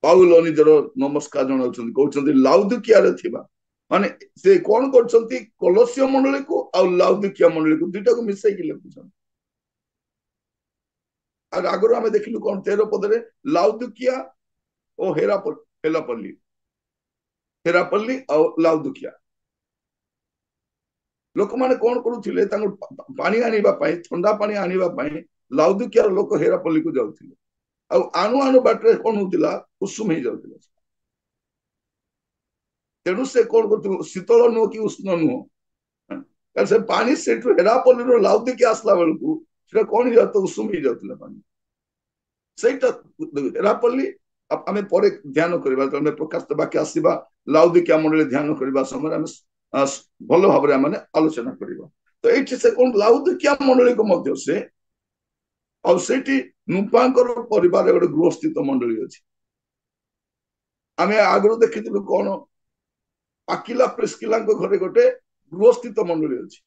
S1: ପାଉଲ ନିଜର ନମସ୍କାର ଜଣାଉଛନ୍ତି, କହୁଛନ୍ତି ଲାଉଦିକିଆରେ ଥିବା, ମାନେ ସେ କଣ କରୁଛନ୍ତି? କଲସିୟ ମଣ୍ଡଳୀକୁ ଆଉ ଲାଉଦିକିଆ ମଣ୍ଡଳୀକୁ ଦୁଇଟାକୁ ମିଶେଇକି ଲେଖୁଛନ୍ତି। ଆଉ ଆଗରୁ ଆମେ ଦେଖିଲୁ କଣ 13 ପଦରେ ଲାଉଦିକିଆ ଓ ହେରାପଲ୍ଲୀ ଆଉ ଲାଉଦିକିଆ ଲୋକମାନେ କଣ କରୁଥିଲେ? ତାଙ୍କୁ ପାଣି ଆଣିବା ପାଇଁ, ଥଣ୍ଡା ପାଣି ଆଣିବା ପାଇଁ ଲାଉଦିକିଆର ଲୋକ ହେରାପଲ୍ଲୀକୁ ଯାଉଥିଲେ, ଆଉ ଆଣୁ ଆଣୁ ବାଟରେ କଣ ହଉଥିଲା? ଉଷୁମ ହେଇଯାଉଥିଲା। ତେଣୁ ସେ କଣ କରୁଥିଲେ? ଶୀତଳ ନୁହଁ କି ଉଷ୍ଣ ନୁହଁ, ସେ ପାଣି ସେଠୁ ହେରାପଲ୍ଲୀରୁ ଲାଉଦିକିଆ ଆସିଲା ବେଳକୁ ସେଟା କଣ ହେଇଯାଉଥିଲା? ଉଷୁମ ହେଇଯାଉଥିଲା ପାଣି। ସେଇଟା ହେରାପଲ୍ଲୀ ଆମେ ପରେ ଧ୍ୟାନ କରିବା, ଆମେ ପ୍ରକାଶିତ ବାକ୍ୟ ଆସିବା, ଲାଉଦିକିଆ ମଣ୍ଡଳୀ ଧ୍ୟାନ କରିବା ସମୟରେ ଆମେ ଭଲ ଭାବରେ ଆମେ ଆଲୋଚନା କରିବା। ତ ଏଇଠି ସେ କଣ? ଲାଉଦିକିଆ ମଣ୍ଡଳୀକୁ ମଧ୍ୟ ସେ, ଆଉ ସେଇଠି ନୁମ୍ଫାଙ୍କର ପରିବାର ଗୋଟେ ଗୃହସ୍ଥିତ ମଣ୍ଡଳୀ ଅଛି। ଆମେ ଆଗରୁ ଦେଖିଥିଲୁ କଣ? ଆକିଲା ପ୍ରିସ୍କିଲାଙ୍କ ଘରେ ଗୋଟେ ଗୃହସ୍ଥିତ ମଣ୍ଡଳୀ ଅଛି।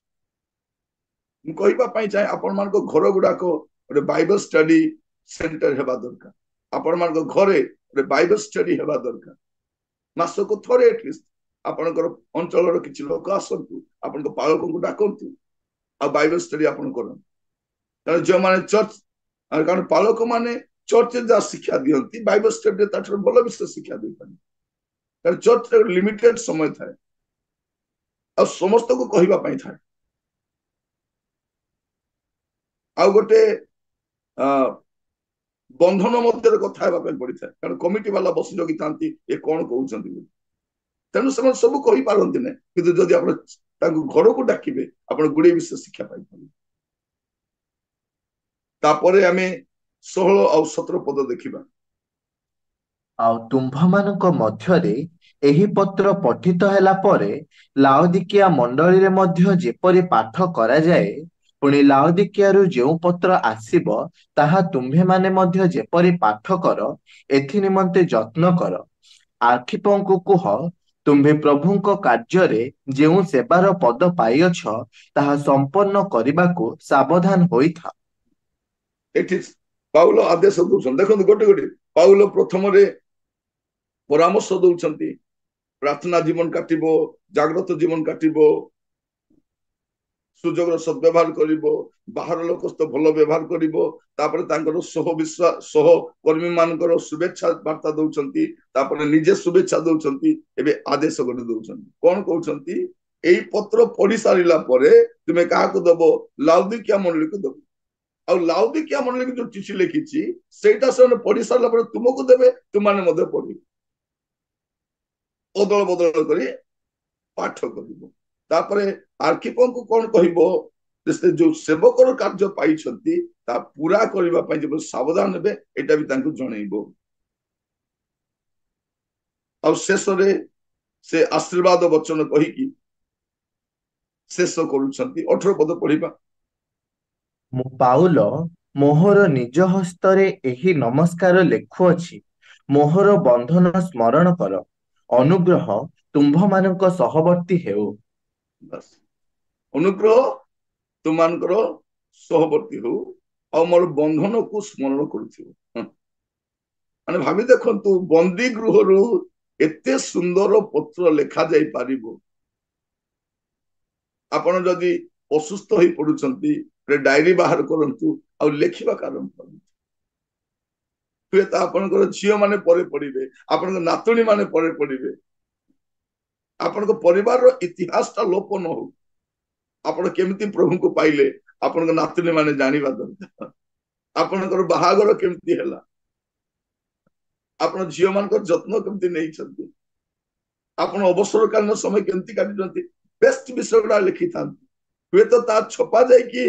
S1: ମୁଁ କହିବା ପାଇଁ ଚାହେଁ ଆପଣମାନଙ୍କ ଘର ଗୁଡାକ ଗୋଟେ ବାଇବଲ ଷ୍ଟଡି ସେଣ୍ଟର ହେବା ଦରକାର। ଆପଣମାନଙ୍କ ଘରେ ଗୋଟେ ବାଇବଲ ଷ୍ଟଡି ହେବା ଦରକାର। ମାସକୁ ଥରେ ଏଟଲିଷ୍ଟ ଆପଣଙ୍କର ଅଞ୍ଚଳର କିଛି ଲୋକ ଆସନ୍ତୁ, ଆପଣଙ୍କ ପାଳକଙ୍କୁ ଡାକନ୍ତୁ ଆଉ ବାଇବଲ ଷ୍ଟଡି ଆପଣ କରନ୍ତୁ। କାରଣ ଯେଉଁମାନେ ଚର୍ଚ୍ଚ, କାରଣ ପାଳକ ମାନେ ଚର୍ଚ୍ଚରେ ଯାହା ଶିକ୍ଷା ଦିଅନ୍ତି ବାଇବଲ ଷ୍ଟଡିରେ ତାଠାରୁ ଭଲ ବିଷୟ ଶିକ୍ଷା ଦେଇପାରିବେ। କାରଣ ଚର୍ଚ୍ଚରେ ଲିମିଟେଡ ସମୟ ଥାଏ ଆଉ ସମସ୍ତଙ୍କୁ କହିବା ପାଇଁ ଥାଏ। ଆଉ ଗୋଟେ ବନ୍ଧନ ମଧ୍ୟରେ କଥା ହେବା ପାଇଁ ପଡିଥାଏ, କାରଣ କମିଟି ବାଲା ବସି ଜଗିଥାନ୍ତି ଏ କଣ କହୁଛନ୍ତି ବୋଲି। ତେଣୁ ସେମାନେ ସବୁ କହିପାରନ୍ତି ନାହିଁ, କିନ୍ତୁ ଯଦି ଆପଣ ତାଙ୍କୁ ଘରକୁ ଡାକିବେ ଆପଣ ଗୁଡିଏ ବିଷୟ ଶିକ୍ଷା ପାଇପାରିବେ। ତାପରେ ଆମେ 16 ଆଉ 17 ପଦ ଦେଖିବା।
S2: ଆଉ ତୁମ୍ଭମାନଙ୍କ ମଧ୍ୟରେ ଏହି ପତ୍ର ପଠିତ ହେଲା ପରେ ଲାଉଦିକିଆ ମଣ୍ଡଳୀରେ ମଧ୍ୟ ଯେପରି ପାଠ କରାଯାଏ, ପୁଣି ଲାଉଦିକିଆରୁ ଯେଉଁ ପତ୍ର ଆସିବ ତାହା ତୁମ୍ଭେମାନେ ମଧ୍ୟ ଯେପରି ପାଠ କର, ଏଥି ନିମନ୍ତେ ଯତ୍ନ କର। ଆର୍ଖିପଙ୍କୁ କୁହ, ତୁମ୍ଭେ ପ୍ରଭୁଙ୍କ କାର୍ଯ୍ୟରେ ଯେଉଁ ସେବାର ପଦ ପାଇଅଛ ତାହା ସମ୍ପନ୍ନ କରିବାକୁ ସାବଧାନ ହୋଇଥାଅ।
S1: ଏଠି ପାଉଲ ଆଦେଶ ଦଉଛନ୍ତି। ଦେଖନ୍ତୁ ଗୋଟେ ଗୋଟେ ପାଉଲ ପ୍ରଥମରେ ପରାମର୍ଶ ଦଉଛନ୍ତି, ପ୍ରାର୍ଥନା ଜୀବନ କାଟିବ, ଜାଗ୍ରତ ଜୀବନ କାଟିବ, ସୁଯୋଗର ସଦ୍ବ୍ୟବହାର କରିବ, ବାହାର ଲୋକ ସହିତ ଭଲ ବ୍ୟବହାର କରିବ। ତାପରେ ତାଙ୍କର ସହକର୍ମୀ ମାନଙ୍କର ଶୁଭେଚ୍ଛା ବାର୍ତ୍ତା ଦଉଛନ୍ତି, ତାପରେ ନିଜେ ଶୁଭେଚ୍ଛା ଦଉଛନ୍ତି। ଏବେ ଆଦେଶ ଗୋଟେ ଦଉଛନ୍ତି, କଣ କହୁଛନ୍ତି? ଏଇ ପତ୍ର ପଢି ସାରିଲା ପରେ ତୁମେ କାହାକୁ ଦବ? ଲାଉଦିକିଆ ମଣ୍ଡଳୀକୁ ଦବ। ଆଉ ଲାଉଦିକିଆ ମଣ୍ଡଳୀକୁ ଯୋଉ ଚିଠି ଲେଖିଛି ସେଇଟା ସେମାନେ ପଢି ସାରିଲା ପରେ ତୁମକୁ ଦେବେ, ତୁମମାନେ ମଧ୍ୟ ପଢିବେ, ଅଦଳ ବଦଳ କରି ପାଠ କରିବ। ତାପରେ ଆର୍କିପଙ୍କୁ କଣ କହିବ? ସେ ଯୋଉ ସେବକର କାର୍ଯ୍ୟ ପାଇଛନ୍ତି ତା ପୁରା କରିବା ପାଇଁ ଯେପରି ସାବଧାନ ହେବେ ଏଇଟା ବି ତାଙ୍କୁ ଜଣେଇବ। ଆଉ ଶେଷରେ ସେ ଆଶୀର୍ବାଦ ବଚନ କହିକି ଶେଷ କରୁଛନ୍ତି। 18 ପଦ ପଢିବା।
S2: ମୁଁ ପାଉଲ ମୋହର ନିଜ ହସ୍ତରେ ଏହି ନମସ୍କାର ଲେଖୁଅଛି। ମୋହର ବନ୍ଧନ ସ୍ମରଣ କର। ଅନୁଗ୍ରହ ତୁମ୍ଭମାନଙ୍କ ସହବର୍ତ୍ତୀ ହେଉ।
S1: ବାସ୍, ଅନୁଗ୍ରହ ତୁମମାନଙ୍କର ସହବର୍ତ୍ତୀ ହଉ ଆଉ ମୋର ବନ୍ଧନକୁ ସ୍ମରଣ କରୁଥିବ। ମାନେ ଭାବି ଦେଖନ୍ତୁ, ବନ୍ଦୀ ଗୃହରୁ ଏତେ ସୁନ୍ଦର ପତ୍ର ଲେଖା ଯାଇପାରିବ। ଆପଣ ଯଦି ଅସୁସ୍ଥ ହେଇ ପଡୁଛନ୍ତି ଡାଏରୀ ବାହାର କରନ୍ତୁ ଆଉ ଲେଖିବା ଆରମ୍ଭ କରନ୍ତୁ। ହୁଏତ ଆପଣଙ୍କର ଝିଅ ମାନେ ପରେ ପଢିବେ, ଆପଣଙ୍କ ନାତୁଣୀ ମାନେ ପରେ ପଢିବେ। ଆପଣଙ୍କ ପରିବାରର ଇତିହାସଟା ଲୋପ ନ ହଉ। ଆପଣ କେମିତି ପ୍ରଭୁଙ୍କୁ ପାଇଲେ ଆପଣଙ୍କ ନାତୁଣୀ ମାନେ ଜାଣିବା ଦରକାର। ଆପଣଙ୍କର ବାହାଘର କେମିତି ହେଲା, ଆପଣ ଝିଅ ମାନଙ୍କର ଯତ୍ନ କେମିତି ନେଇଛନ୍ତି, ଆପଣ ଅବସରକାଳୀନ ସମୟ କେମିତି କାଟିଛନ୍ତି, ବେଷ୍ଟ ବିଷୟ ଗୁଡା ଲେଖିଥାନ୍ତି। ହୁଏତ ତା ଛପା ଯାଇକି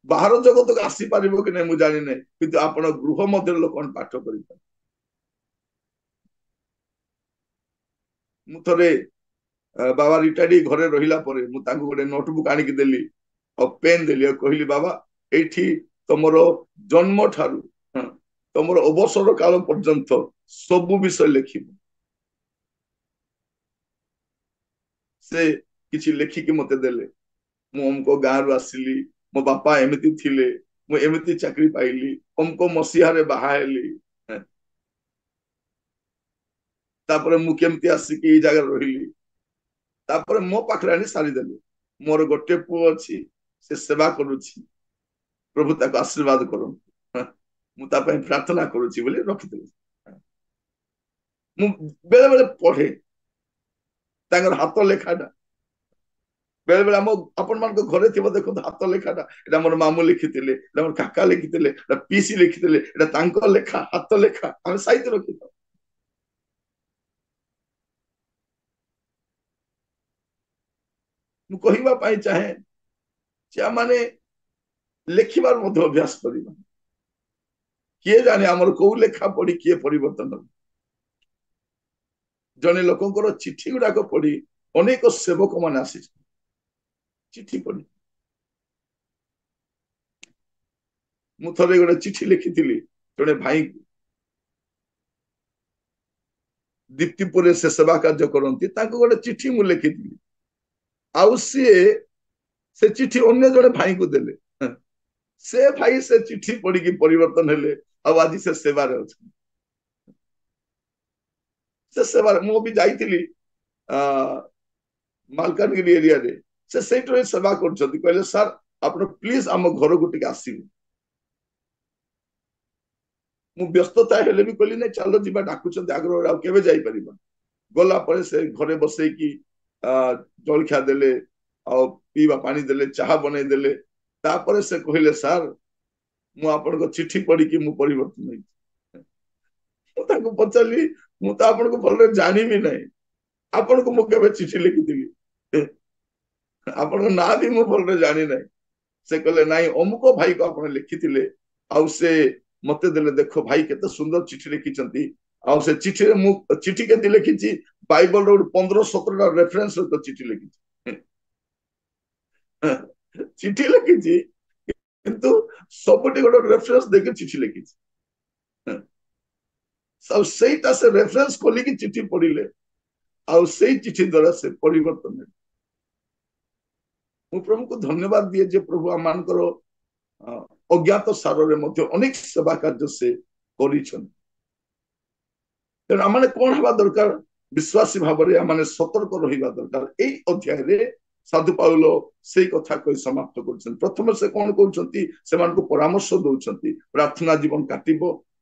S1: ବାହାର ଜଗତକୁ ଆସିପାରିବ କି ନାହିଁ ମୁଁ ଜାଣିନାହିଁ, କିନ୍ତୁ ଆପଣ ଗୃହ ମଧ୍ୟରେ ଲୋକମାନେ ପାଠ କରିପାରିବେ। ମୁଁ ଥରେ ବାବା ରିଟାୟାର୍ଡ ଘରେ ରହିଲା ପରେ ମୁଁ ତାଙ୍କୁ ଗୋଟେ ନୋଟବୁକ୍ ଆଣିକି ଦେଲି ଆଉ ପେନ୍ ଦେଲି ଆଉ କହିଲି, ବାବା ଏଇଠି ତମର ଜନ୍ମ ଠାରୁ ତମର ଅବସର କାଳ ପର୍ଯ୍ୟନ୍ତ ସବୁ ବିଷୟ ଲେଖିବ। ସେ କିଛି ଲେଖିକି ମତେ ଦେଲେ। ମୁଁ ଅମୁକ ଗାଁରୁ ଆସିଲି, ମୋ ବାପା ଏମିତି ଥିଲେ, ମୁଁ ଏମିତି ଚାକିରି ପାଇଲି, ଅମୁକ ମସିହାରେ ବାହା ହେଲି, ତାପରେ ମୁଁ କେମିତି ଆସିକି ଏଇ ଜାଗାରେ ରହିଲି। ତାପରେ ମୋ ପାଖରେ ଆଣି ସାରିଦେଲି। ମୋର ଗୋଟେ ପୁଅ ଅଛି, ସେ ସେବା କରୁଛି, ପ୍ରଭୁ ତାକୁ ଆଶୀର୍ବାଦ କରନ୍ତୁ, ମୁଁ ତା ପାଇଁ ପ୍ରାର୍ଥନା କରୁଛି ବୋଲି ରଖିଥିଲି। ମୁଁ ବେଳେ ବେଳେ ପଢେ ତାଙ୍କର ହାତ ଲେଖାଟା। ବେଳେ ବେଳେ ଆପଣ ମାନଙ୍କ ଘରେ ଥିବ, ଦେଖନ୍ତୁ ହାତ ଲେଖାଟା, ଏଟା ମୋର ମାମୁଁ ଲେଖିଥିଲେ, ଏଟା ମୋର କାକା ଲେଖିଥିଲେ, ଏଟା ପିସି ଲେଖିଥିଲେ, ଏଟା ତାଙ୍କ ଲେଖା, ହାତ ଲେଖା ଆମେ ସାଇତି ରଖିଥାଉ। ମୁଁ କହିବା ପାଇଁ ଚାହେଁ ଯେ ଆମମାନେ ଲେଖିବାର ମଧ୍ୟ ଅଭ୍ୟାସ କରିବା। କିଏ ଜାଣେ ଆମର କୋଉ ଲେଖା ପଢି କିଏ ପରିବର୍ତ୍ତନ ହବ। ଜଣେ ଲୋକଙ୍କର ଚିଠି ଗୁଡାକ ପଢି ଅନେକ ସେବକ ମାନେ ଆସିଛନ୍ତି ଚିଠି ପଢି। ମୁଁ ଥରେ ଗୋଟେ ଚିଠି ଲେଖିଥିଲି ଜଣେ ଭାଇଙ୍କୁ, ଦୀପ୍ତିପୁରରେ ସେ ସେବା କାର୍ଯ୍ୟ କରନ୍ତି, ତାଙ୍କୁ ଗୋଟେ ଚିଠି ମୁଁ ଲେଖିଥିଲି। ଆଉ ସିଏ से चिठी अन्य जड़े भाई को देले से भाई से चिठी पढ़ी परिवर्तन हेले आज से सेवार अच्छे से सेवार मु भी जाइली मालकानगिरी एरिया रे से सेठी सेवा कर सर आप प्लीज आम घर को टिके आसवे मु व्यस्तता हेले भी कहली नहीं चलो जी डाकुंट आग्रह आगे जापर गला से घरे बसैकी जलखिया देले पीवा पानी देले चाहा बनै देले तापर से कहले सर मु आपन चिट्ठी पढ़ी कि मु परिवर्तन पचारि मु तो आपन को भल जानी भी नहीं आपन को मु केबे चिट्ठी लिखी आपन ना भी मु भल जानी नहीं से कहले नहीं अमुक भाई को आपन लिखी आउ से मते देले देखो भाई केते सुंदर चिट्ठी लिखिचंती आउ से चिट्ठी रे मु चिट्ठी केते लिखिची बाइबल रो 15-17 रेफरेंस तो चिट्ठी लिखिची चिट्ठी लिखिची किंतु सबटी गोटे रेफरेंस देके चिट्ठी लिखिची सब सेटा से रेफरेंस खोली की चिट्ठी पढ़िले आउ सेई चिट्ठी द्वारा से परिवर्तन है मु प्रभु को धन्यवाद दिए जे प्रभु आमानकर अज्ञात सारे अनेक सेवा कार्य से करिछन आम कौन हवा दरकार विश्वासी भाव में सतर्क रहा दरकार यही अध्याय रे साधु पाउल से कथा कही समाप्त कर प्रथम से कौन कहते से परामर्श दौरान प्रार्थना जीवन काटिब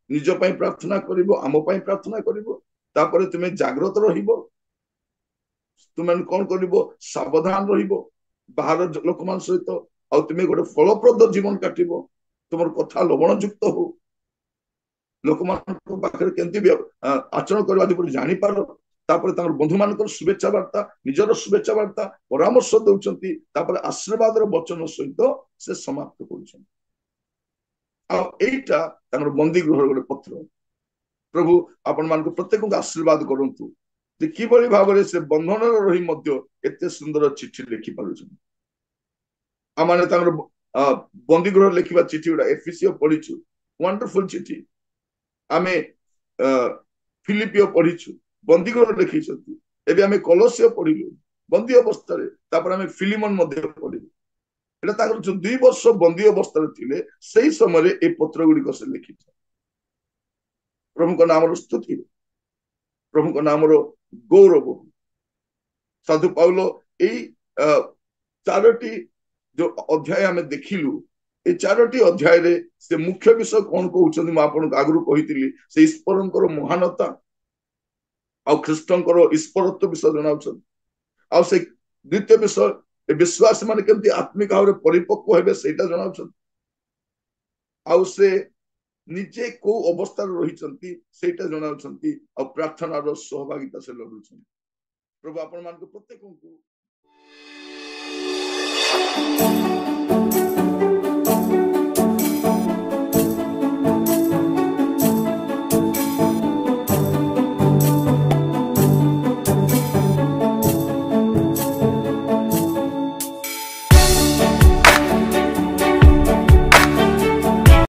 S1: निज प्रार्थना करिवो आम प्रार्थना करिवो तापर तुम्हें जाग्रत रहिबो तुम्हें कौन करिवो सावधान रहिबो बाहर लोक मान सहित आ तुम्हें गोटे फलप्रद जीवन काटिब तुम कथा लवणयुक्त हो लोक पाखे आचरण करने जापर तापर बंधु मान शुभेच्छा वार्ता निजर शुभेच्छा वार्ता परामर्श दौरान आशीर्वाद वचन सहित से समाप्त कर बंदी गृह गोटे पत्र प्रभु आपण मान प्रत्येक आशीर्वाद करूँ कि भाव से बंधन रही एत सुंदर चिठी लिखि पार आम बंदी गृह लिखा चिठी गुड़ा एफिसियो पढ़ीचु वंडरफुल चिठी आमे फिलिपियो पढ़ीचु बंदी गृह लिखी एबे आमे कोलोसियो पढ़िलु बंदी अवस्था आमे फिलिमन पढ़िलु एटा जो 2 वर्ष बंदी अवस्था थिले सही समय ए पत्र गुड़ी से लिखि प्रभु को नाम स्तुति प्रभु को नाम गौरव साधु पाउल यही 4टी जो अध्याय आमे देखिलु ए 4टी अध्याय रे से मुख्य विषय कौन कहउछन म आपन आगरु कहितली से ईश्वरंकर महानता आ ख्रीष्टंकर ईश्वरत्व विषय जनाउछन आ से द्वितीय विषय विश्वास माने केमती आत्मिक भाव परिपक्व हेबे सेटा जनाउछन आ से निजे को अवस्था रही सेटा जनाउछन आ प्रार्थना रो सहभागिता से लडुछन प्रभु आपन मान को प्रत्येक को